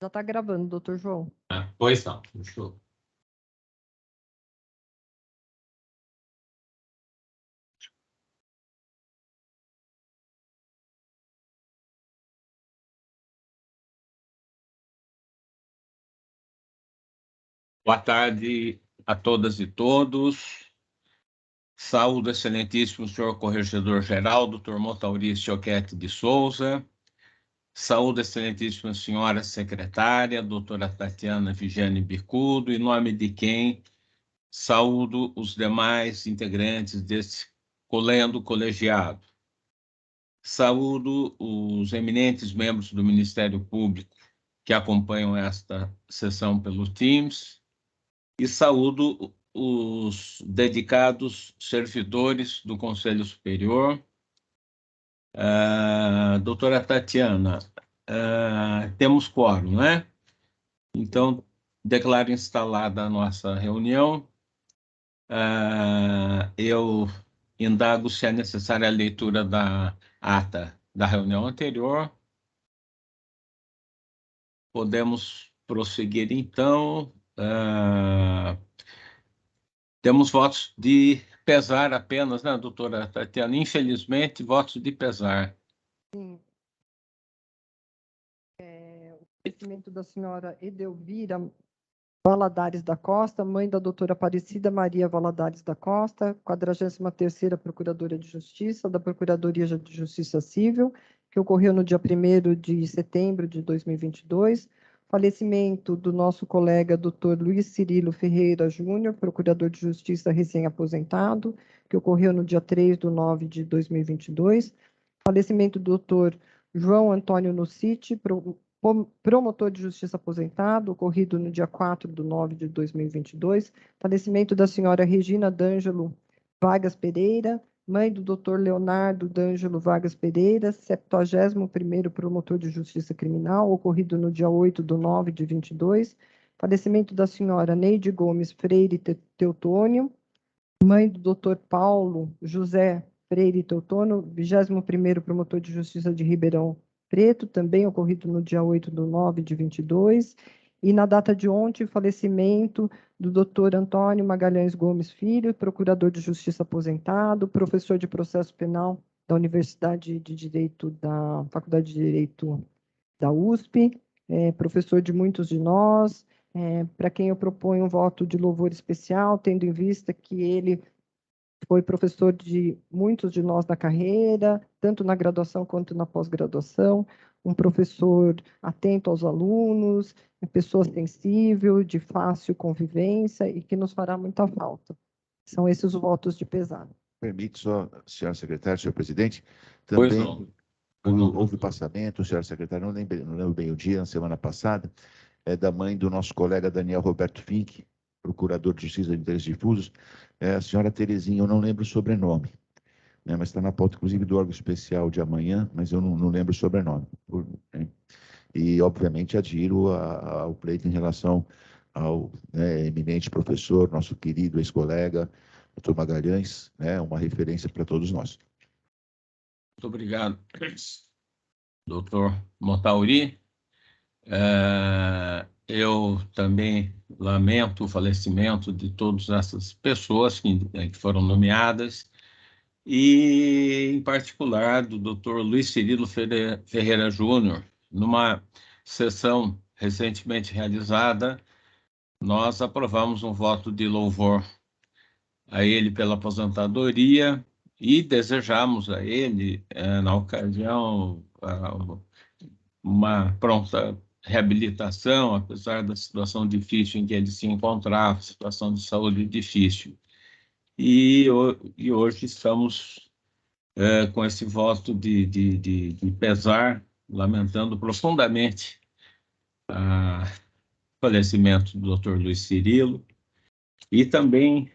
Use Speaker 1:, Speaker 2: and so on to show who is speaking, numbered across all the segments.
Speaker 1: Já está gravando, doutor João.
Speaker 2: Pois não, show. Boa tarde a todas e todos. Saúdo, excelentíssimo senhor corregedor-geral, doutor Motaurício Choquete de Souza. Saúdo, excelentíssima senhora secretária, doutora Tatiana Vigiane Bicudo, em nome de quem saúdo os demais integrantes desse colendo colegiado. Saúdo os eminentes membros do Ministério Público que acompanham esta sessão pelo Teams e saúdo os dedicados servidores do Conselho Superior. Doutora Tatiana, temos quórum, né? Então, declaro instalada a nossa reunião. Eu indago se é necessária a leitura da ata da reunião anterior. Podemos prosseguir, então. Temos votos de pesar apenas, né, doutora Tatiana? Infelizmente, votos de pesar.
Speaker 1: Sim. O falecimento da senhora Edelvira Valadares da Costa, mãe da doutora Aparecida Maria Valadares da Costa, 43ª Procuradora de Justiça da Procuradoria de Justiça Civil, que ocorreu no dia 1º de setembro de 2022. Falecimento do nosso colega doutor Luiz Cirilo Ferreira Júnior, Procurador de Justiça recém-aposentado, que ocorreu no dia 3/9 de 2022. Falecimento do doutor João Antônio Nociti, promotor de justiça aposentado, ocorrido no dia 4/9 de 2022. Falecimento da senhora Regina D'Ângelo Vargas Pereira, mãe do doutor Leonardo D'Ângelo Vargas Pereira, 71º promotor de justiça criminal, ocorrido no dia 8/9 de 22. Falecimento da senhora Neide Gomes Freire Teutônio, mãe do doutor Paulo José Freire Teutônio, 21º promotor de justiça de Ribeirão Preto, também ocorrido no dia 8/9 de 22, e na data de ontem, o falecimento do doutor Antônio Magalhães Gomes Filho, procurador de justiça aposentado, professor de processo penal da Universidade de Direito da Faculdade de Direito da USP, professor de muitos de nós, para quem eu proponho um voto de louvor especial, tendo em vista que ele foi professor de muitos de nós na carreira, tanto na graduação quanto na pós-graduação, um professor atento aos alunos, pessoa sensível, de fácil convivência e que nos fará muita falta. São esses os votos de pesar.
Speaker 3: Permite só, senhora secretária, senhor presidente,
Speaker 2: Pois
Speaker 3: também
Speaker 2: não.
Speaker 3: houve passamento, senhora secretária, não lembro bem o dia, na semana passada, da mãe do nosso colega Daniel Roberto Fink, procurador de Justiça de Interesses Difusos, a senhora Terezinha, eu não lembro o sobrenome, né, mas está na pauta, inclusive, do órgão especial de amanhã, mas eu não lembro o sobrenome. Né? E, obviamente, adiro ao pleito em relação ao eminente professor, nosso querido ex-colega, doutor Magalhães, né, uma referência para todos nós.
Speaker 2: Muito obrigado, doutor Motauri. Eu também lamento o falecimento de todas essas pessoas que foram nomeadas, e, em particular, do doutor Luiz Cirilo Ferreira Júnior. Numa sessão recentemente realizada, nós aprovamos um voto de louvor a ele pela aposentadoria e desejamos a ele, na ocasião, uma pronta reabilitação, apesar da situação difícil em que ele se encontrava, situação de saúde difícil. E hoje estamos com esse voto de pesar, lamentando profundamente o falecimento do Dr. Luiz Cirilo, e também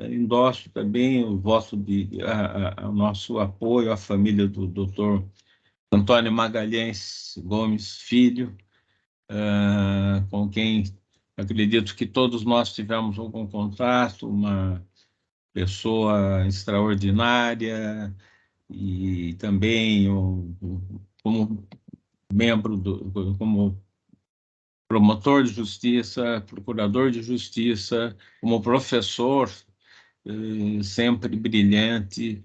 Speaker 2: endosso também o voto o nosso apoio à família do Dr. Antônio Magalhães Gomes Filho, com quem acredito que todos nós tivemos algum contato, uma pessoa extraordinária, e também como membro como promotor de justiça, procurador de justiça, como professor, sempre brilhante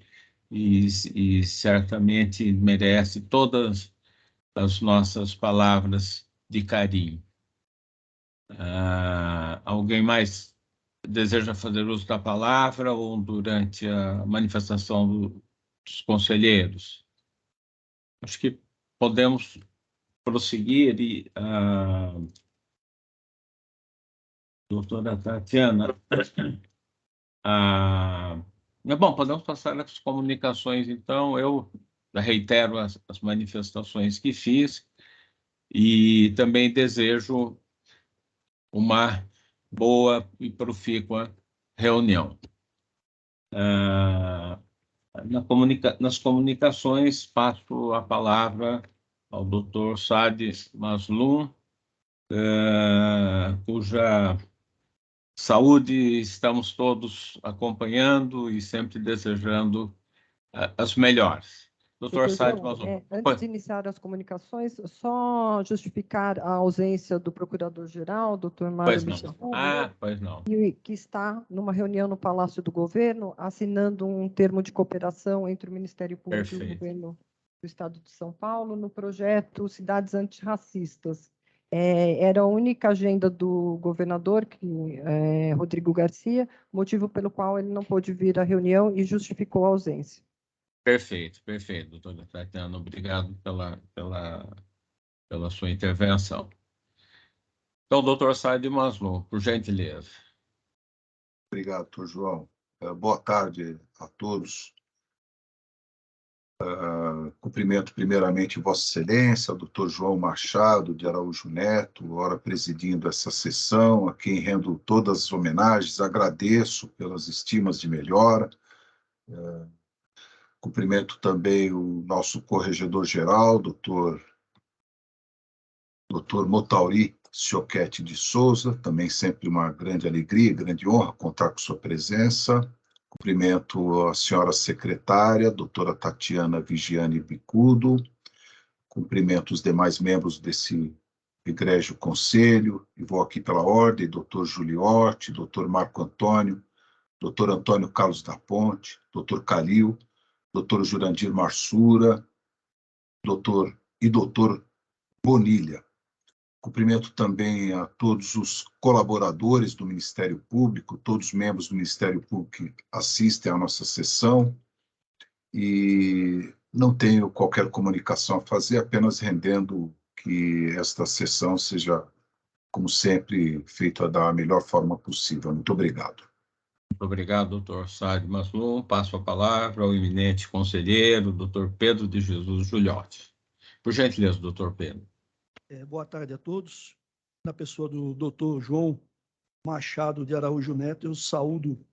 Speaker 2: e certamente merece todas as nossas palavras de carinho. Alguém mais deseja fazer uso da palavra ou durante a manifestação dos conselheiros? Acho que podemos prosseguir e a doutora Tatiana, bom, podemos passar as comunicações, então. Eu reitero as manifestações que fiz e também desejo uma boa e profícua reunião. Nas comunicações, passo a palavra ao Dr. Saad Mazloum, cuja saúde estamos todos acompanhando e sempre desejando as melhores. Dr. Saad Mazloum.
Speaker 1: Antes de iniciar as comunicações, só justificar a ausência do Procurador-Geral, Dr. Mário Michel,
Speaker 2: pois não.
Speaker 1: que está numa reunião no Palácio do Governo, assinando um termo de cooperação entre o Ministério Público e o Governo do Estado de São Paulo no projeto Cidades Antirracistas. Era a única agenda do governador, Rodrigo Garcia, motivo pelo qual ele não pôde vir à reunião e justificou a ausência.
Speaker 2: Perfeito, doutora Tatiana. Obrigado pela sua intervenção. Então, doutor Saad Mazloum, por gentileza.
Speaker 4: Obrigado, doutor João. Boa tarde a todos. Cumprimento primeiramente Vossa Excelência, o doutor João Machado de Araújo Neto, ora presidindo essa sessão, a quem rendo todas as homenagens, agradeço pelas estimas de melhora. Cumprimento também o nosso corregedor-geral, doutor Motauri Sioquete de Souza, também sempre uma grande alegria, grande honra contar com sua presença. Cumprimento a senhora secretária, doutora Tatiana Vigiane Bicudo. Cumprimento os demais membros desse egrégio conselho, e vou aqui pela ordem, doutor Juliotti, doutor Marco Antônio, doutor Antônio Carlos da Ponte, doutor Calil, doutor Jurandir Marsura, doutor Bonilha. Cumprimento também a todos os colaboradores do Ministério Público, todos os membros do Ministério Público que assistem à nossa sessão, e não tenho qualquer comunicação a fazer, apenas rendendo que esta sessão seja, como sempre, feita da melhor forma possível. Muito obrigado.
Speaker 2: Muito obrigado, doutor Saad Mazloum. Passo a palavra ao eminente conselheiro, doutor Pedro de Jesus Juliotti. Por gentileza, doutor Pedro.
Speaker 5: Boa tarde a todos. Na pessoa do doutor João Machado de Araújo Neto, eu saúdo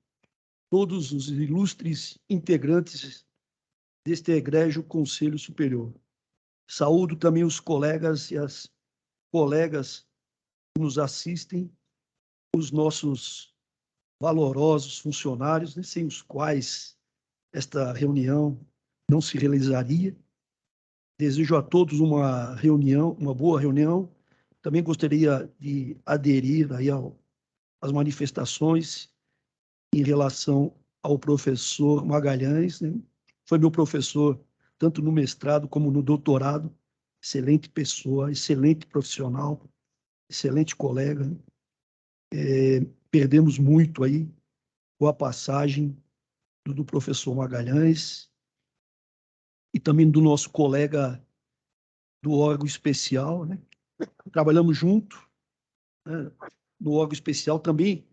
Speaker 5: todos os ilustres integrantes deste egrégio Conselho Superior. Saúdo também os colegas e as colegas que nos assistem, os nossos valorosos funcionários, sem os quais esta reunião não se realizaria. Desejo a todos uma boa reunião. Também gostaria de aderir aí às manifestações em relação ao professor Magalhães, né? Foi meu professor tanto no mestrado como no doutorado. Excelente pessoa, excelente profissional, excelente colega. Perdemos muito aí com a passagem do professor Magalhães e também do nosso colega do órgão especial, né? Trabalhamos junto, né, no órgão especial, também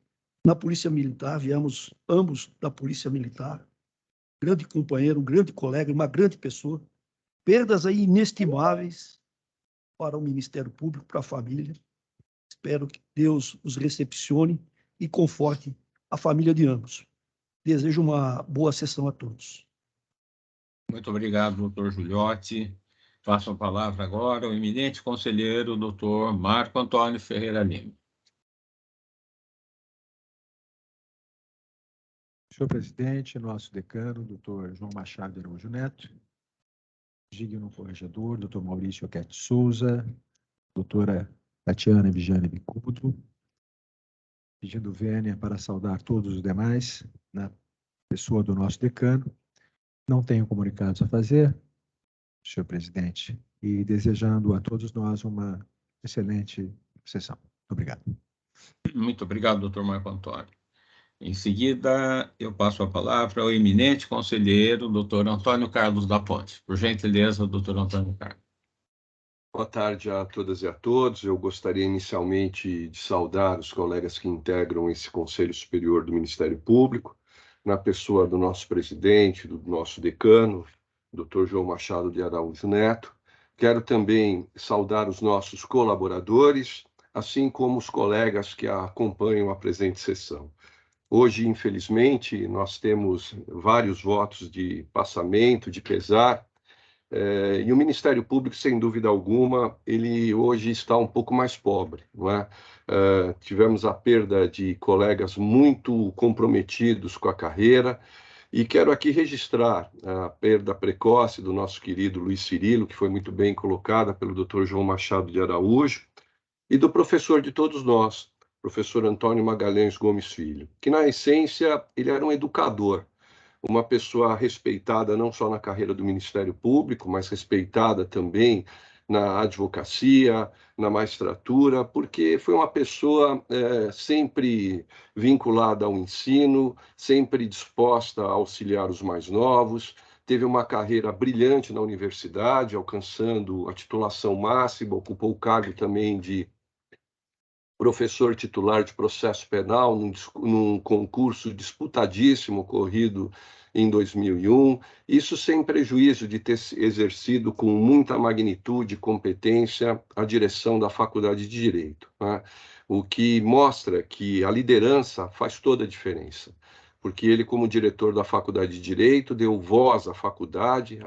Speaker 5: na Polícia Militar, viemos ambos da Polícia Militar. Grande companheiro, um grande colega, uma grande pessoa. Perdas aí inestimáveis para o Ministério Público, para a família. Espero que Deus os recepcione e conforte a família de ambos. Desejo uma boa sessão a todos.
Speaker 2: Muito obrigado, doutor Juliotti. Passo a palavra agora ao eminente conselheiro, doutor Marco Antônio Ferreira Lima.
Speaker 6: Senhor presidente, nosso decano, doutor João Machado de Araújo Neto, digno corregedor, doutor Maurício Oquete Souza, doutora Tatiana Vigiane Bicudo, pedindo vênia para saudar todos os demais, na pessoa do nosso decano. Não tenho comunicados a fazer, senhor presidente, e desejando a todos nós uma excelente sessão. Muito obrigado.
Speaker 2: Muito obrigado, doutor Marco Antônio. Em seguida, eu passo a palavra ao eminente conselheiro, doutor Antônio Carlos da Ponte. Por gentileza, doutor Antônio Carlos.
Speaker 7: Boa tarde a todas e a todos. Eu gostaria inicialmente de saudar os colegas que integram esse Conselho Superior do Ministério Público, na pessoa do nosso presidente, do nosso decano, Dr. João Machado de Araújo Neto. Quero também saudar os nossos colaboradores, assim como os colegas que acompanham a presente sessão. Hoje, infelizmente, nós temos vários votos de passamento, de pesar, e o Ministério Público, sem dúvida alguma, ele hoje está um pouco mais pobre, não é? Tivemos a perda de colegas muito comprometidos com a carreira, e quero aqui registrar a perda precoce do nosso querido Luiz Cirilo, que foi muito bem colocada pelo Dr. João Machado de Araújo, e do professor de todos nós, professor Antônio Magalhães Gomes Filho, que, na essência, ele era um educador, uma pessoa respeitada não só na carreira do Ministério Público, mas respeitada também na advocacia, na magistratura, porque foi uma pessoa sempre vinculada ao ensino, sempre disposta a auxiliar os mais novos, teve uma carreira brilhante na universidade, alcançando a titulação máxima, ocupou o cargo também de professor titular de processo penal num concurso disputadíssimo ocorrido em 2001, isso sem prejuízo de ter exercido com muita magnitude e competência a direção da Faculdade de Direito, né? O que mostra que a liderança faz toda a diferença, porque ele, como diretor da Faculdade de Direito, deu voz à faculdade,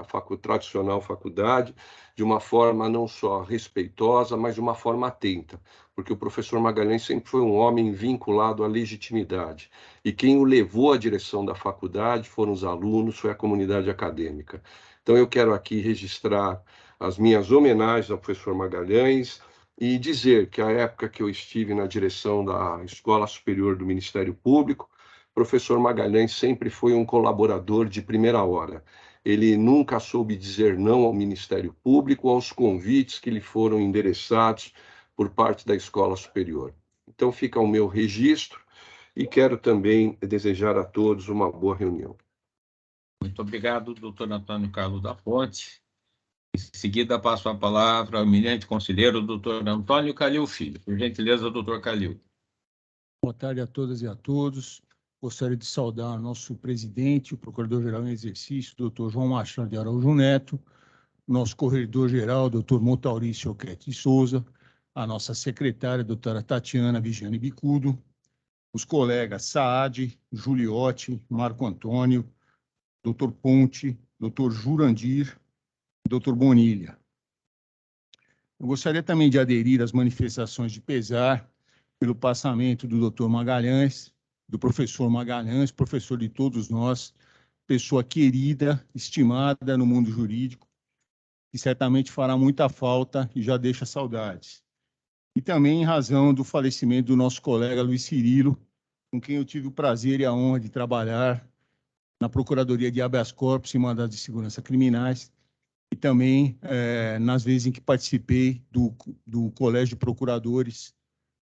Speaker 7: tradicional faculdade, de uma forma não só respeitosa, mas de uma forma atenta, porque o professor Magalhães sempre foi um homem vinculado à legitimidade, e quem o levou à direção da faculdade foram os alunos, foi a comunidade acadêmica. Então eu quero aqui registrar as minhas homenagens ao professor Magalhães e dizer que a época que eu estive na direção da Escola Superior do Ministério Público, o professor Magalhães sempre foi um colaborador de primeira hora. Ele nunca soube dizer não ao Ministério Público, aos convites que lhe foram endereçados por parte da Escola Superior. Então fica o meu registro e quero também desejar a todos uma boa reunião.
Speaker 2: Muito obrigado, doutor Antônio Carlos da Ponte. Em seguida, passo a palavra ao eminente conselheiro, doutor Antônio Calil Filho. Por gentileza, doutor Calil.
Speaker 8: Boa tarde a todas e a todos. Gostaria de saudar nosso presidente, o procurador-geral em exercício, doutor João Machado de Araújo Neto, nosso corregedor-geral, doutor Montaurício Oquete de Souza, a nossa secretária, doutora Tatiana Vigiane Bicudo, os colegas Saad, Juliotti, Marco Antônio, doutor Ponte, doutor Jurandir, doutor Bonilha. Eu gostaria também de aderir às manifestações de pesar pelo passamento do doutor Magalhães, do professor Magalhães, professor de todos nós, pessoa querida, estimada no mundo jurídico, que certamente fará muita falta e já deixa saudades. E também em razão do falecimento do nosso colega Luiz Cirilo, com quem eu tive o prazer e a honra de trabalhar na Procuradoria de Habeas Corpus e Mandados de Segurança Criminais, e também nas vezes em que participei do Colégio de Procuradores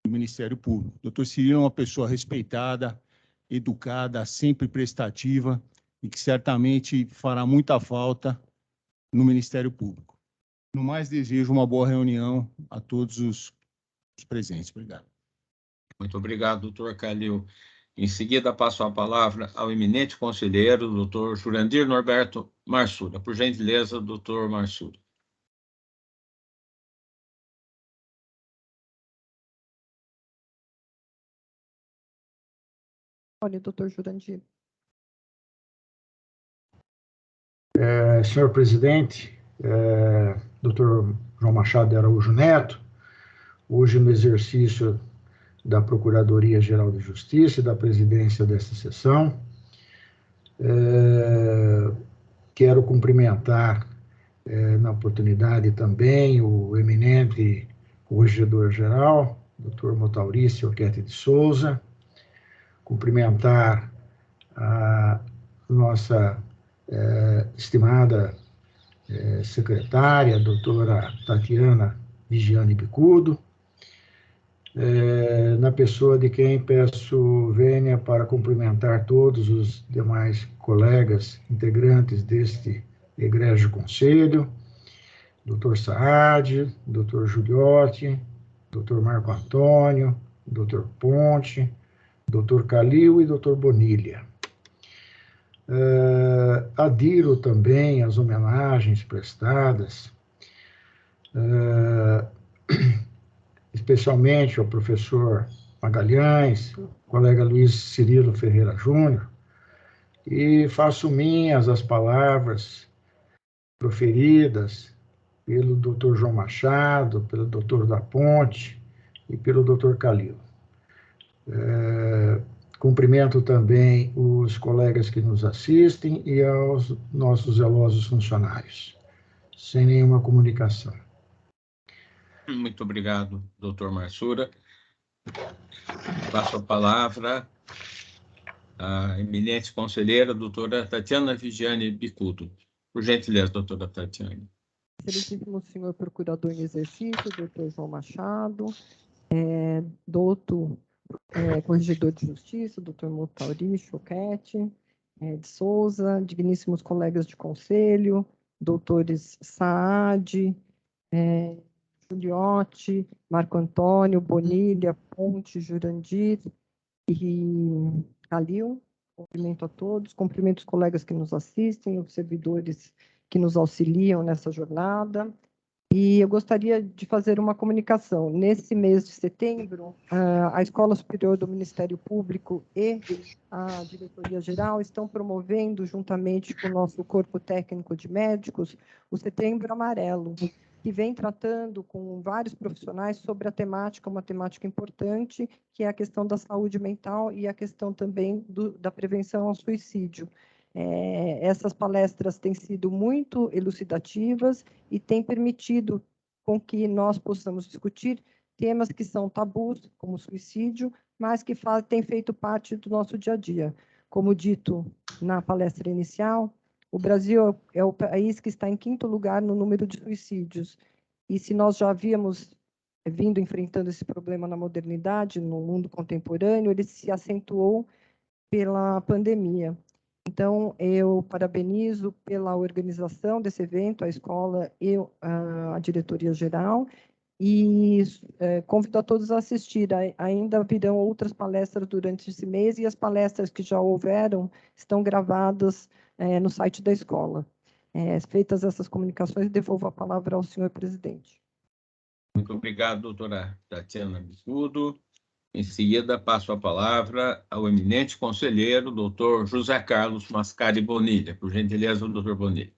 Speaker 8: do Ministério Público. O doutor Cirilo é uma pessoa respeitada, educada, sempre prestativa e que certamente fará muita falta no Ministério Público. No mais, desejo uma boa reunião a todos os presentes. Obrigado.
Speaker 2: Muito obrigado, doutor Calil. Em seguida, passo a palavra ao eminente conselheiro, doutor Jurandir Norberto Marsura. Por gentileza, doutor Marsura.
Speaker 1: Olha, doutor Jurandir.
Speaker 9: Senhor presidente, doutor João Machado de Araújo Neto, hoje no exercício da Procuradoria-Geral de Justiça e da presidência desta sessão, quero cumprimentar na oportunidade também o eminente Corregedor-Geral, doutor Motaurice Orquete de Souza, cumprimentar a nossa estimada secretária, doutora Tatiana Vigiane Bicudo, na pessoa de quem peço vênia para cumprimentar todos os demais colegas integrantes deste egrégio conselho, doutor Saad, doutor Juliotti, doutor Marco Antônio, doutor Ponte, doutor Calil e doutor Bonilha. Adiro também às homenagens prestadas, especialmente ao professor Magalhães, colega Luiz Cirilo Ferreira Júnior, e faço minhas as palavras proferidas pelo doutor João Machado, pelo doutor da Ponte e pelo doutor Calil. Cumprimento também os colegas que nos assistem e aos nossos zelosos funcionários, sem nenhuma comunicação.
Speaker 2: Muito obrigado, doutor Marsura. Passo a palavra à eminente conselheira, doutora Tatiana Vigiane Bicudo. Por gentileza, doutora Tatiana.
Speaker 1: Excelentíssimo senhor procurador em exercício, doutor João Machado, doutor corregedor de justiça, doutor Motaurice Orquete de Souza, digníssimos colegas de conselho, doutores Saad, Juliotti, Marco Antônio, Bonilha, Ponte, Jurandir e Calil. Cumprimento a todos, cumprimento os colegas que nos assistem, os servidores que nos auxiliam nessa jornada. E eu gostaria de fazer uma comunicação. Nesse mês de setembro, a Escola Superior do Ministério Público e a Diretoria-Geral estão promovendo, juntamente com o nosso Corpo Técnico de Médicos, o Setembro Amarelo, que vem tratando com vários profissionais sobre a temática, uma temática importante, que é a questão da saúde mental e a questão também da prevenção ao suicídio. Essas palestras têm sido muito elucidativas e têm permitido com que nós possamos discutir temas que são tabus, como suicídio, mas que têm feito parte do nosso dia a dia. Como dito na palestra inicial, o Brasil é o país que está em 5º lugar no número de suicídios. E se nós já havíamos vindo enfrentando esse problema na modernidade, no mundo contemporâneo, ele se acentuou pela pandemia. Então, eu parabenizo pela organização desse evento, a escola e a diretoria-geral, e convido a todos a assistir. Ainda virão outras palestras durante esse mês, e as palestras que já houveram estão gravadas no site da escola. Feitas essas comunicações, devolvo a palavra ao senhor presidente.
Speaker 2: Muito obrigado, doutora Tatiana Bicudo. Em seguida, passo a palavra ao eminente conselheiro, doutor José Carlos Mascari Bonilha. Por gentileza, doutor Bonilha.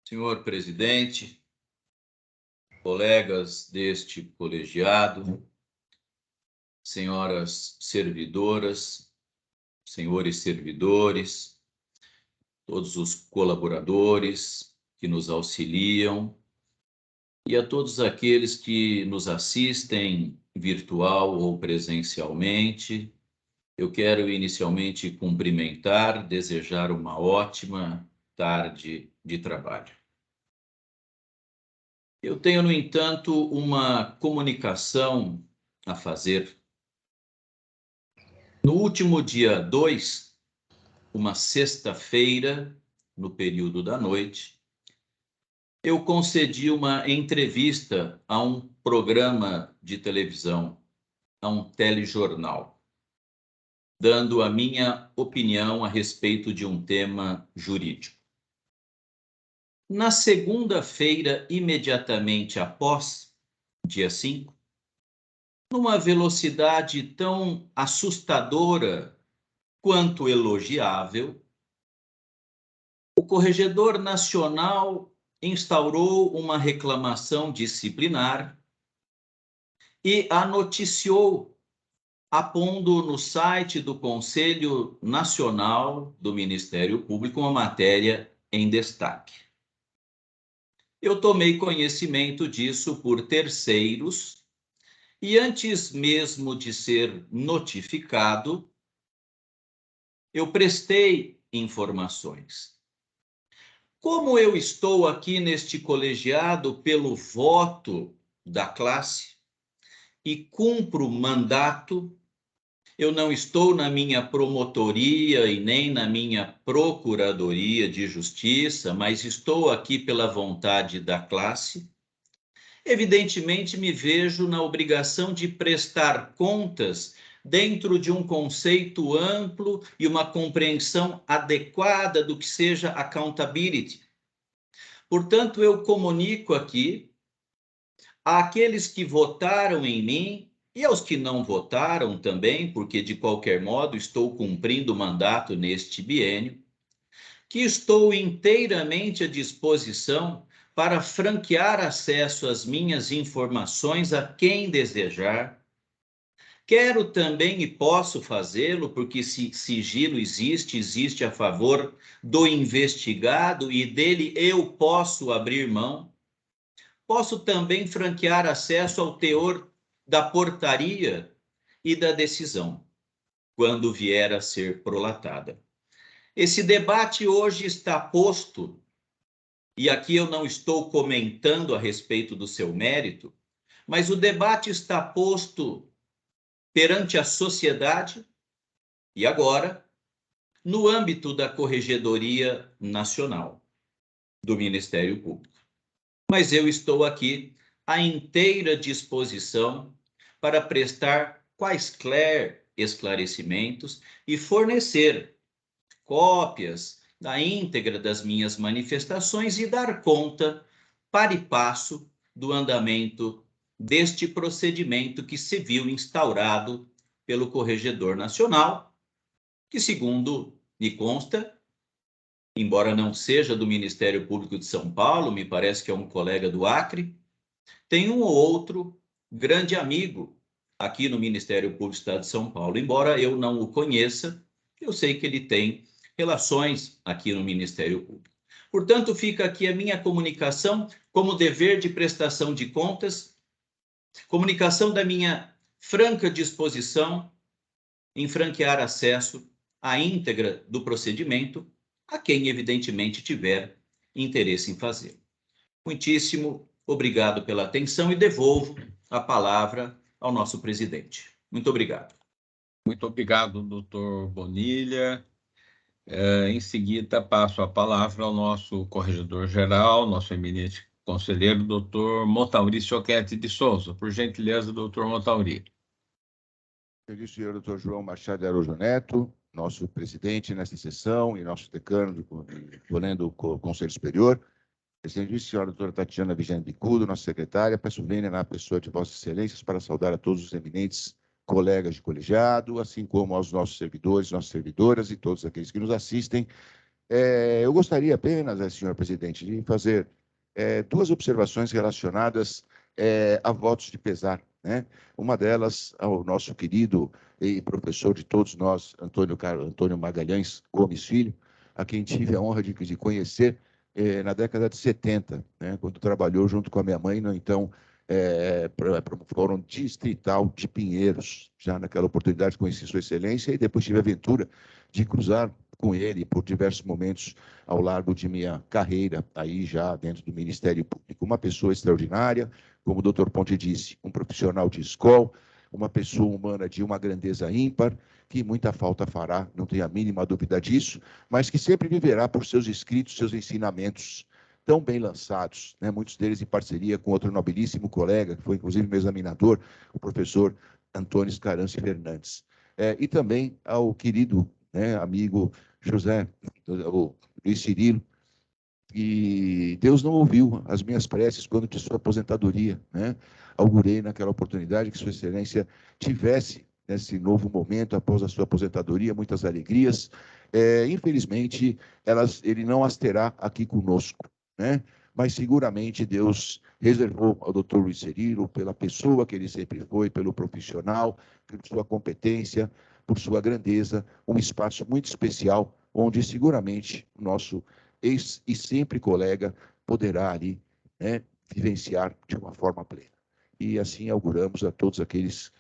Speaker 10: Senhor presidente, colegas deste colegiado, senhoras servidoras, senhores servidores, todos os colaboradores que nos auxiliam e a todos aqueles que nos assistem virtual ou presencialmente, eu quero inicialmente cumprimentar, desejar uma ótima tarde de trabalho. Eu tenho, no entanto, uma comunicação a fazer. No último dia 2, uma sexta-feira, no período da noite, eu concedi uma entrevista a um programa de televisão, a um telejornal, dando a minha opinião a respeito de um tema jurídico. Na segunda-feira, imediatamente após, dia 5, numa velocidade tão assustadora quanto elogiável, o Corregedor Nacional instaurou uma reclamação disciplinar e a noticiou, apondo no site do Conselho Nacional do Ministério Público uma matéria em destaque. Eu tomei conhecimento disso por terceiros e antes mesmo de ser notificado, eu prestei informações. Como eu estou aqui neste colegiado pelo voto da classe e cumpro mandato, eu não estou na minha promotoria e nem na minha procuradoria de justiça, mas estou aqui pela vontade da classe. Evidentemente, me vejo na obrigação de prestar contas dentro de um conceito amplo e uma compreensão adequada do que seja accountability. Portanto, eu comunico aqui àqueles que votaram em mim e aos que não votaram também, porque de qualquer modo estou cumprindo o mandato neste biênio, que estou inteiramente à disposição para franquear acesso às minhas informações a quem desejar. Quero também e posso fazê-lo, porque se sigilo existe a favor do investigado e dele eu posso abrir mão. Posso também franquear acesso ao teor da portaria e da decisão, quando vier a ser prolatada. Esse debate hoje está posto, e aqui eu não estou comentando a respeito do seu mérito, mas o debate está posto perante a sociedade e agora no âmbito da Corregedoria Nacional do Ministério Público. Mas eu estou aqui à inteira disposição para prestar quaisquer esclarecimentos e fornecer cópias da íntegra das minhas manifestações e dar conta, para e passo, do andamento deste procedimento que se viu instaurado pelo Corregedor Nacional, que, segundo me consta, embora não seja do Ministério Público de São Paulo, me parece que é um colega do Acre, tem um ou outro grande amigo aqui no Ministério Público do Estado de São Paulo. Embora eu não o conheça, eu sei que ele tem relações aqui no Ministério Público. Portanto, fica aqui a minha comunicação como dever de prestação de contas, comunicação da minha franca disposição em franquear acesso à íntegra do procedimento a quem, evidentemente, tiver interesse em fazer. Muitíssimo obrigado pela atenção e devolvo a palavra ao nosso presidente. Muito obrigado.
Speaker 2: Muito obrigado, doutor Bonilha. Em seguida, passo a palavra ao nosso corregedor-geral, nosso eminente conselheiro, doutor Montauri Choquete de Souza. Por gentileza, doutor Montauri.
Speaker 3: Feliz senhor doutor João Machado de Araújo Neto, nosso presidente nesta sessão e nosso decano do Conselho Superior. Excelentíssima senhora doutora Tatiana Vigiane Bicudo, nossa secretária, peço vênia na pessoa de vossas excelências para saudar a todos os eminentes colegas de colegiado, assim como aos nossos servidores, nossas servidoras e todos aqueles que nos assistem. Eu gostaria apenas, senhor presidente, de fazer duas observações relacionadas a votos de pesar, né? Uma delas ao nosso querido e professor de todos nós, Antônio Magalhães Gomes Filho, a quem tive a honra de conhecer na década de 70, né, quando trabalhou junto com a minha mãe, no então Fórum Distrital de Pinheiros. Já naquela oportunidade conheci Sua Excelência e depois tive a aventura de cruzar com ele por diversos momentos ao largo de minha carreira, aí já dentro do Ministério Público. Uma pessoa extraordinária, como o doutor Ponte disse, um profissional de escola, uma pessoa humana de uma grandeza ímpar, que muita falta fará, não tenho a mínima dúvida disso, mas que sempre viverá por seus escritos, seus ensinamentos tão bem lançados, né? Muitos deles em parceria com outro nobilíssimo colega, que foi inclusive meu examinador, o professor Antônio Scarance Fernandes. E também ao querido, né, amigo José, o Luiz Cirilo, e Deus não ouviu as minhas preces quando de sua aposentadoria, né? Augurei naquela oportunidade que Sua Excelência tivesse, nesse novo momento, após a sua aposentadoria, muitas alegrias. Infelizmente, ele não as terá aqui conosco, né? Mas seguramente Deus reservou ao doutor Luiz Cirilo, pela pessoa que ele sempre foi, pelo profissional, por sua competência, por sua grandeza, um espaço muito especial, onde seguramente o nosso ex e sempre colega poderá ali né, vivenciar de uma forma plena. E assim auguramos a todos aqueles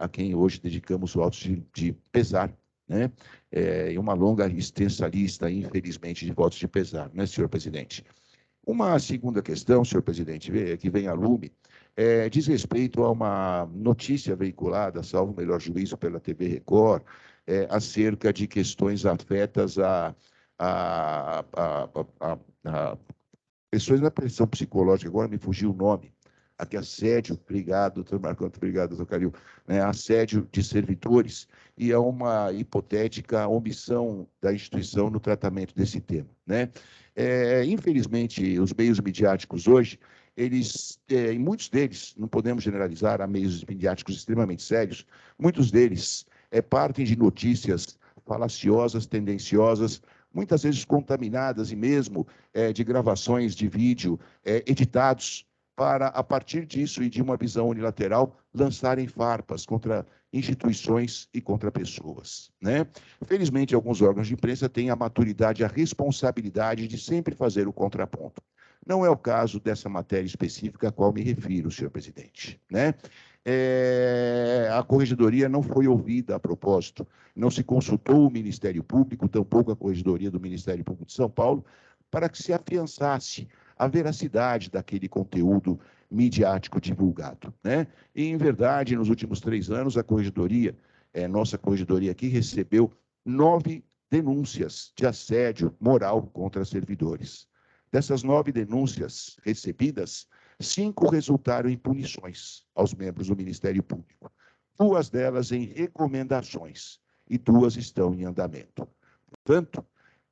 Speaker 3: a quem hoje dedicamos votos de pesar, né? E uma longa e extensa lista, infelizmente, de votos de pesar, né, senhor presidente? Uma segunda questão, senhor presidente, que vem a lume, diz respeito a uma notícia veiculada, salvo o melhor juízo, pela TV Record, acerca de questões afetas a questões da pressão psicológica. Agora me fugiu o nome. Aqui, assédio, obrigado, doutor Marco, obrigado, doutor Calil, né, assédio de servidores, e é uma hipotética omissão da instituição no tratamento desse tema, né? Infelizmente, os meios midiáticos hoje, eles, em muitos deles, não podemos generalizar, há meios midiáticos extremamente sérios, muitos deles partem de notícias falaciosas, tendenciosas, muitas vezes contaminadas, e mesmo de gravações de vídeo editados, para, a partir disso e de uma visão unilateral, lançarem farpas contra instituições e contra pessoas, né? Felizmente, alguns órgãos de imprensa têm a maturidade e a responsabilidade de sempre fazer o contraponto. Não é o caso dessa matéria específica a qual me refiro, senhor presidente, né? A Corregedoria não foi ouvida a propósito, não se consultou o Ministério Público, tampouco a Corregedoria do Ministério Público de São Paulo, para que se afiançasse a veracidade daquele conteúdo midiático divulgado, né? E, em verdade, nos últimos 3 anos, a Corregedoria, nossa Corregedoria aqui, recebeu 9 denúncias de assédio moral contra servidores. Dessas 9 denúncias recebidas, 5 resultaram em punições aos membros do Ministério Público. 2 delas em recomendações e 2 estão em andamento. Portanto,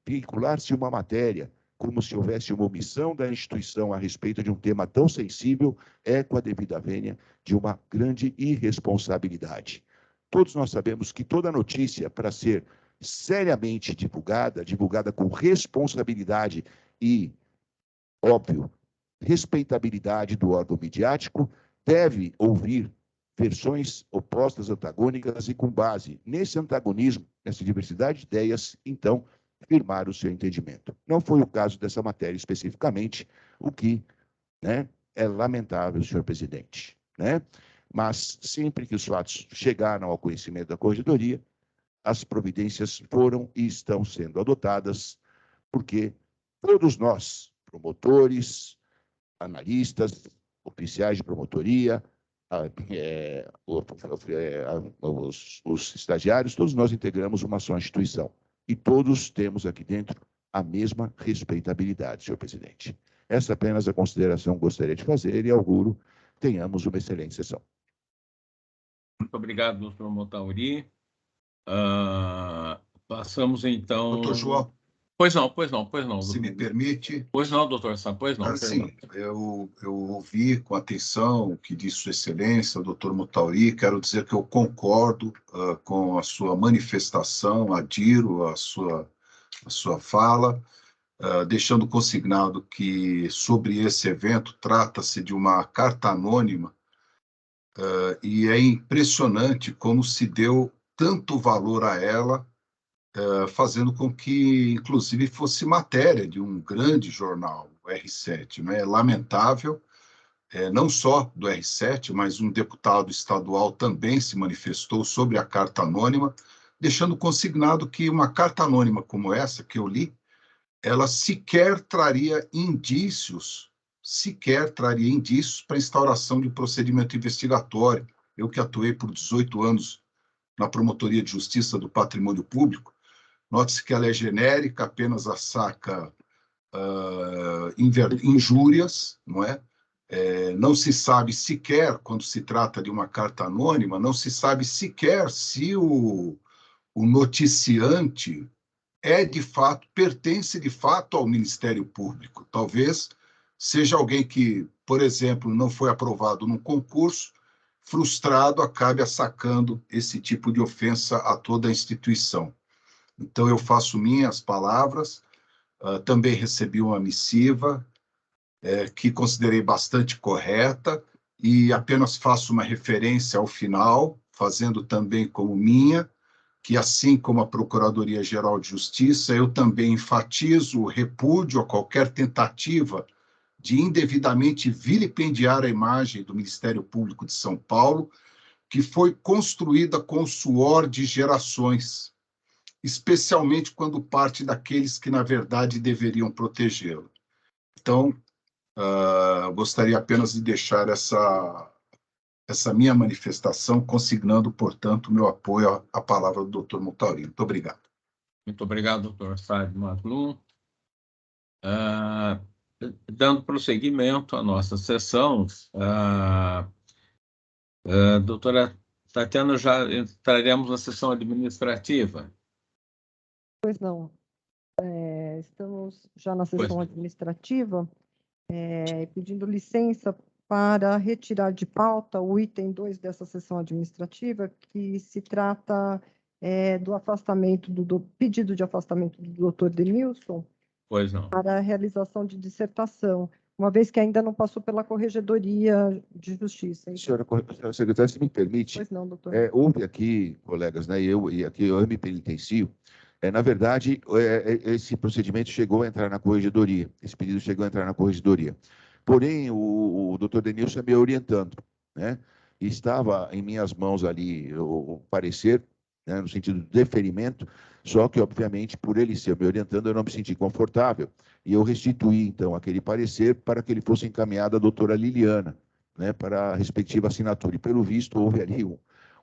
Speaker 3: vincular-se uma matéria como se houvesse uma omissão da instituição a respeito de um tema tão sensível é, com a devida vênia, de uma grande irresponsabilidade. Todos nós sabemos que toda notícia, para ser seriamente divulgada com responsabilidade e, óbvio, respeitabilidade do órgão midiático, deve ouvir versões opostas, antagônicas, e com base nesse antagonismo, nessa diversidade de ideias, então, firmar o seu entendimento. Não foi o caso dessa matéria especificamente, o que, né, é lamentável, senhor presidente, né? Mas sempre que os fatos chegaram ao conhecimento da Corregedoria, as providências foram e estão sendo adotadas, porque todos nós, promotores, analistas, oficiais de promotoria, os estagiários, todos nós integramos uma só instituição. E todos temos aqui dentro a mesma respeitabilidade, senhor presidente. Essa é apenas a consideração que gostaria de fazer e auguro tenhamos uma excelente sessão.
Speaker 2: Muito obrigado, doutor Montauri. Passamos, então...
Speaker 4: Doutor João.
Speaker 2: Pois não.
Speaker 4: Se me permite.
Speaker 2: Pois não, doutor Sá, pois não.
Speaker 4: Sim, eu ouvi com atenção o que disse Sua Excelência, o doutor Montauri. Quero dizer que eu concordo com a sua manifestação, adiro a sua fala, deixando consignado que, sobre esse evento, trata-se de uma carta anônima, e é impressionante como se deu tanto valor a ela, fazendo com que, inclusive, fosse matéria de um grande jornal, o R7. Né? É lamentável, não só do R7, mas um deputado estadual também se manifestou sobre a carta anônima, deixando consignado que uma carta anônima como essa que eu li, ela sequer traria indícios para a instauração de procedimento investigatório. Eu que atuei por 18 anos na Promotoria de Justiça do Patrimônio Público, note-se que ela é genérica, apenas assaca injúrias, não é? Não se sabe sequer, quando se trata de uma carta anônima, não se sabe sequer se o noticiante pertence de fato ao Ministério Público. Talvez seja alguém que, por exemplo, não foi aprovado num concurso, frustrado, acabe assacando esse tipo de ofensa a toda a instituição. Então, eu faço minhas palavras, também recebi uma missiva que considerei bastante correta e apenas faço uma referência ao final, fazendo também como minha, que assim como a Procuradoria-Geral de Justiça, eu também enfatizo o repúdio a qualquer tentativa de indevidamente vilipendiar a imagem do Ministério Público de São Paulo, que foi construída com o suor de gerações, especialmente quando parte daqueles que, na verdade, deveriam protegê-lo. Então, gostaria apenas de deixar essa minha manifestação, consignando, portanto, o meu apoio à palavra do doutor Montaurino. Muito obrigado.
Speaker 2: Muito obrigado, doutor Saad Maglum. Dando prosseguimento à nossa sessão, doutora Tatiana, já entraremos na sessão administrativa.
Speaker 1: Pois não. Estamos já na sessão administrativa, pedindo licença para retirar de pauta o item 2 dessa sessão administrativa, que se trata do afastamento, do pedido de afastamento do doutor Denilson.
Speaker 2: Pois não.
Speaker 1: Para a realização de dissertação, uma vez que ainda não passou pela Corregedoria de Justiça. Então...
Speaker 3: Senhora secretária, se me permite,
Speaker 1: pois não, doutor.
Speaker 3: Houve aqui, colegas, né, e aqui eu me penitencio, na verdade, esse procedimento chegou a entrar na Corregedoria, esse pedido chegou a entrar na Corregedoria. Porém, o doutor Denilson me orientando, né, e estava em minhas mãos ali o parecer, né, no sentido de deferimento, só que, obviamente, por ele ser me orientando, eu não me senti confortável, e eu restituí, então, aquele parecer para que ele fosse encaminhado à doutora Liliana, né, para a respectiva assinatura. E, pelo visto, houve ali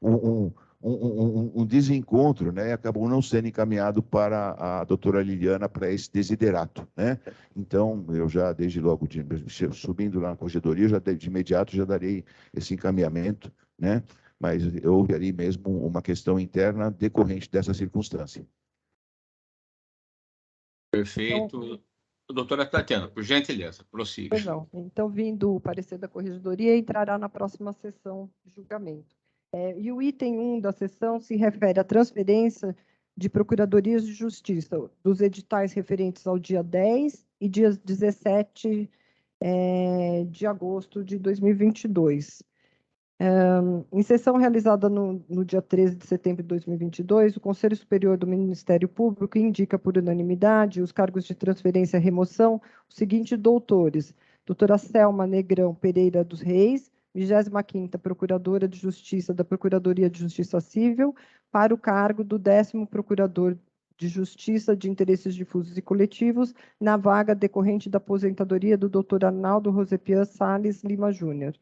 Speaker 3: um desencontro, né, e acabou não sendo encaminhado para a doutora Liliana para esse desiderato, né? Então, eu já, desde logo, subindo lá na corregedoria, já de imediato já darei esse encaminhamento, né? Mas houve ali mesmo uma questão interna decorrente dessa circunstância.
Speaker 2: Perfeito. Então, doutora Tatiana, por gentileza, prossiga.
Speaker 1: Pois não. Então, vindo o parecer da Corregedoria, entrará na próxima sessão de julgamento. E o item 1 da sessão se refere à transferência de procuradorias de justiça dos editais referentes ao dia 10 e dia 17 de agosto de 2022. Em sessão realizada no dia 13 de setembro de 2022, o Conselho Superior do Ministério Público indica por unanimidade os cargos de transferência e remoção os seguintes doutores: doutora Selma Negrão Pereira dos Reis, 25ª Procuradora de Justiça da Procuradoria de Justiça Civil, para o cargo do 10º Procurador de Justiça de Interesses Difusos e Coletivos, na vaga decorrente da aposentadoria do doutor Arnaldo Rosepian Salles Lima Júnior.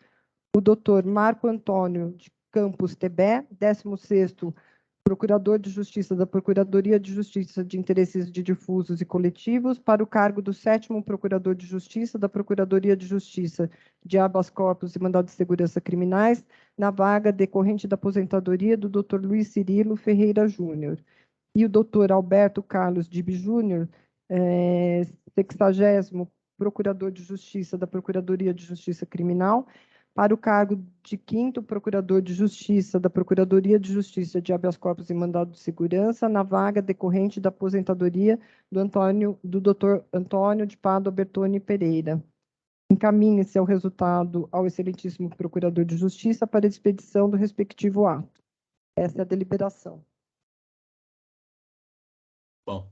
Speaker 1: O doutor Marco Antônio de Campos Tebé, 16º Procurador de Justiça da Procuradoria de Justiça de Interesses Difusos e Coletivos, para o cargo do 7º Procurador de Justiça da Procuradoria de Justiça de Habeas Corpus e Mandado de Segurança Criminais, na vaga decorrente da aposentadoria do doutor Luiz Cirilo Ferreira Júnior. E o doutor Alberto Carlos Dib Júnior, 60º Procurador de Justiça da Procuradoria de Justiça Criminal, para o cargo de 5º Procurador de Justiça da Procuradoria de Justiça de Habeas Corpus e Mandado de Segurança, na vaga decorrente da aposentadoria do doutor Antônio de Pádua Bertoni Pereira. Encaminhe-se ao resultado ao excelentíssimo Procurador de Justiça para a expedição do respectivo ato. Essa é a deliberação.
Speaker 2: Bom,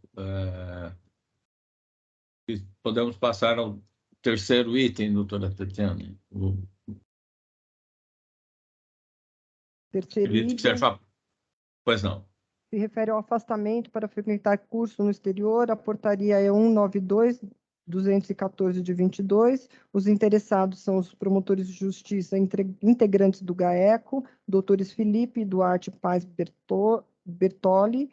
Speaker 2: podemos passar ao terceiro item, doutora Tatiana.
Speaker 1: Terceiro item.
Speaker 2: Pois não.
Speaker 1: Se refere ao afastamento para frequentar curso no exterior, a portaria é 192/214 de 22. Os interessados são os promotores de justiça integrantes do GAECO, doutores Felipe Duarte Paz Bertoli,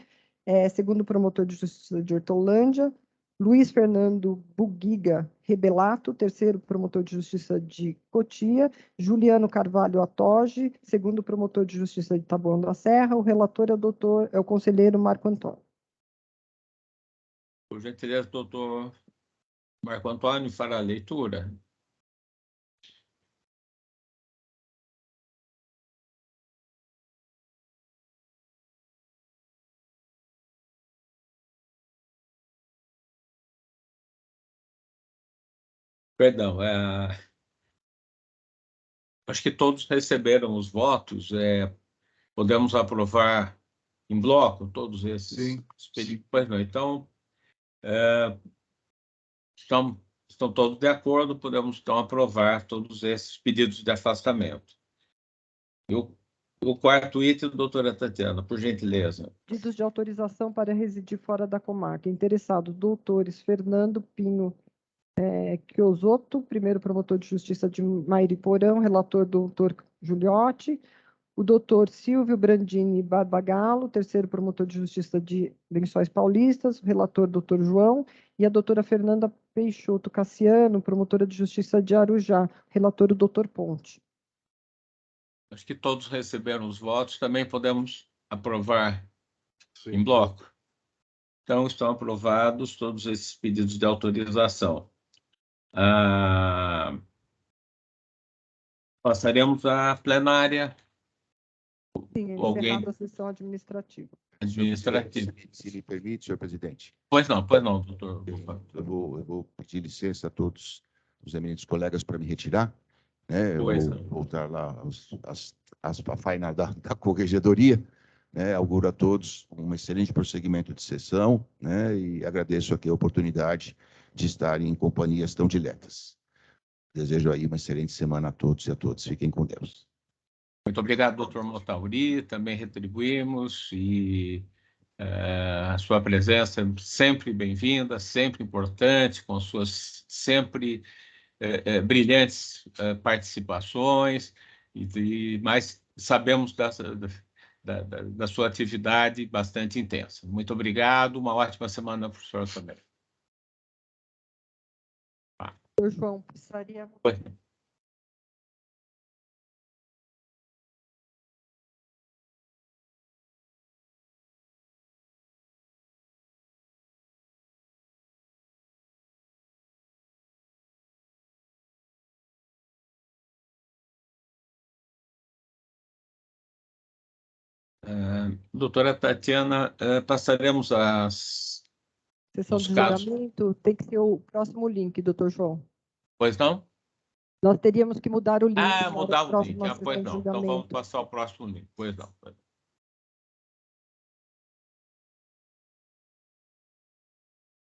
Speaker 1: segundo promotor de justiça de Hortolândia, Luiz Fernando Bugiga Rebelato, terceiro promotor de justiça de Cotia, Juliano Carvalho Atoge, segundo promotor de justiça de Taboão da Serra. O relator é o conselheiro Marco Antônio.
Speaker 2: Por gentileza, doutor Marco Antônio, fará a leitura. Perdão, acho que todos receberam os votos. Podemos aprovar em bloco todos esses?
Speaker 4: Sim.
Speaker 2: Pois não. Então, estão todos de acordo, podemos então aprovar todos esses pedidos de afastamento. E o quarto item, doutora Tatiana, por gentileza.
Speaker 1: Pedidos de autorização para residir fora da comarca. Interessados, doutores Fernando Pinho Chiosotto, primeiro promotor de justiça de Mairiporã, relator doutor Giuliotti, o doutor Silvio Brandini Barbagallo, terceiro promotor de justiça de Lençóis Paulistas, o relator doutor João, e a doutora Fernanda Peixoto Cassiano, promotora de justiça de Arujá, relator o doutor Ponte.
Speaker 2: Acho que todos receberam os votos, também podemos aprovar
Speaker 7: Sim.
Speaker 2: em bloco. Então, estão aprovados todos esses pedidos de autorização. Passaremos à plenária.
Speaker 1: Sim,
Speaker 2: Alguém?
Speaker 1: encerrada a sessão administrativa.
Speaker 2: Administrativa.
Speaker 3: Se lhe permite, senhor presidente.
Speaker 2: Pois não, doutor.
Speaker 3: Eu vou pedir licença a todos os eminentes colegas para me retirar. Né? Eu
Speaker 2: Pois
Speaker 3: vou
Speaker 2: não.
Speaker 3: voltar lá a faina da corregedoria. Né? Auguro a todos um excelente prosseguimento de sessão, né? E agradeço aqui a oportunidade de estar em companhias tão diletas. Desejo aí uma excelente semana a todos e a todas. Fiquem com Deus.
Speaker 2: Muito obrigado, doutor Motauri. Também retribuímos e a sua presença é sempre bem-vinda, sempre importante, com suas sempre brilhantes participações, mas sabemos da sua atividade bastante intensa. Muito obrigado, uma ótima semana para o senhor também.
Speaker 1: Doutor João, precisaria...
Speaker 2: Oi. Doutora Tatiana, passaremos às...
Speaker 1: Sessão de
Speaker 2: casos.
Speaker 1: julgamento tem que ser o próximo link, doutor João.
Speaker 2: Pois não?
Speaker 1: Nós teríamos que mudar o link. para a
Speaker 2: Mudar o link.
Speaker 1: próxima
Speaker 2: Pois
Speaker 1: sessão de
Speaker 2: não. Então vamos
Speaker 1: julgamento.
Speaker 2: passar ao próximo link. Pois não.